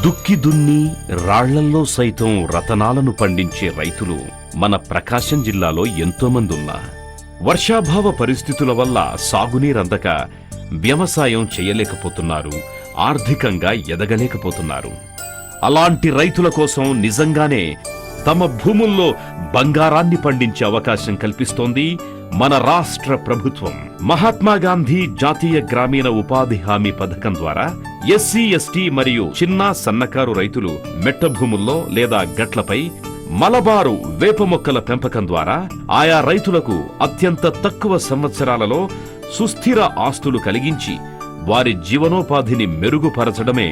దుక్కి దున్ని రాళ్లల్లో సైతం రతనాలను పండించే రైతులు మన ప్రకాశం జిల్లాలో ఎంతోమంది ఉన్నారు. వర్షాభావ పరిస్థితుల వల్ల సాగునీరందక వ్యవసాయం చేయలేకపోతున్నారు, ఆర్థికంగా ఎదగలేకపోతున్నారు. అలాంటి రైతుల కోసం నిజంగానే తమ భూముల్లో బంగారాన్ని పండించే అవకాశం కల్పిస్తోంది మన రాష్ట్ర ప్రభుత్వం. మహాత్మాగాంధీ జాతీయ గ్రామీణ ఉపాధి హామీ పథకం ద్వారా ఎస్సీ, ఎస్టీ మరియు చిన్న సన్నకారు రైతులు మెట్ట భూముల్లో లేదా గట్లపై మలబారు వేప మొక్కల పెంపకం ద్వారా ఆయా రైతులకు అత్యంత తక్కువ సంవత్సరాలలో సుస్థిర ఆస్తులు కలిగించి వారి జీవనోపాధిని మెరుగుపరచడమే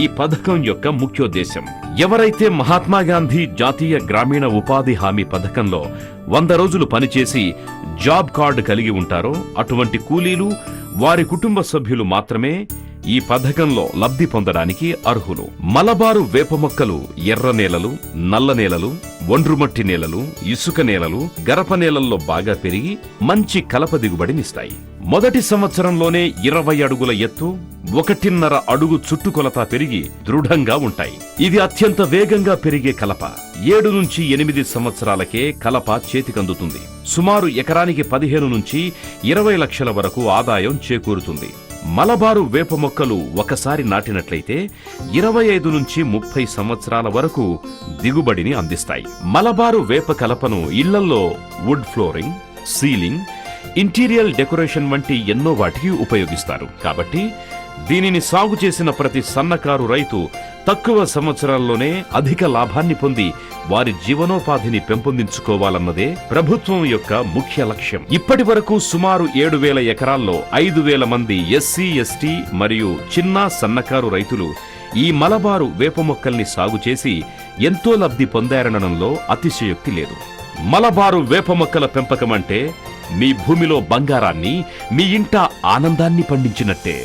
ఈ పథకం యొక్క ముఖ్యోద్దేశం. ఎవరైతే మహాత్మాగాంధీ జాతీయ గ్రామీణ ఉపాధి హామీ పథకంలో 100 రోజులు పనిచేసి జాబ్ కార్డు కలిగి ఉంటారో అటువంటి కూలీలు, వారి కుటుంబ సభ్యులు మాత్రమే ఈ పథకంలో లబ్ధి పొందడానికి అర్హులు. మలబారు వేప మొక్కలు ఎర్ర నేలలు, నల్ల నేలలు, ఒండ్రుమట్టి నేలలు, ఇసుక నేలలు, గరప నేలల్లో బాగా పెరిగి మంచి కలప దిగుబడినిస్తాయి. మొదటి సంవత్సరంలోనే 20 అడుగుల ఎత్తు, 1.5 అడుగు చుట్టుకొలత పెరిగి దృఢంగా ఉంటాయి. ఇది అత్యంత వేగంగా పెరిగే కలప. 7 నుంచి 8 సంవత్సరాలకే కలప చేతికందుతుంది. సుమారు ఎకరానికి 15 నుంచి 20 లక్షల వరకు ఆదాయం చేకూరుతుంది. మలబారు వేప మొక్కలు ఒకసారి నాటినట్లయితే 25 నుంచి 30 సంవత్సరాల వరకు దిగుబడిని అందిస్తాయి. మలబారు వేప కలపను ఇళ్లల్లో wood flooring, ceiling, interior decoration వంటి ఎన్నో వాటికి ఉపయోగిస్తారు. కాబట్టి దీనిని సాగు చేసిన ప్రతి సన్నకారు రైతు తక్కువ సంవత్సరాల్లోనే అధిక లాభాన్ని పొంది వారి జీవనోపాధిని పెంపొందించుకోవాలన్నదే ప్రభుత్వం యొక్క ముఖ్య లక్ష్యం. ఇప్పటి వరకు సుమారు 7,000 ఎకరాల్లో 5,000 మంది ఎస్సీ, ఎస్టీ మరియు చిన్న సన్నకారు రైతులు ఈ మలబారు వేప మొక్కల్ని సాగు చేసి ఎంతో లబ్ధి పొందారనడంలో అతిశయోక్తి లేదు. మలబారు వేప మొక్కల పెంపకం అంటే మీ భూమిలో బంగారాన్ని, మీ ఇంట ఆనందాన్ని పండించినట్టే.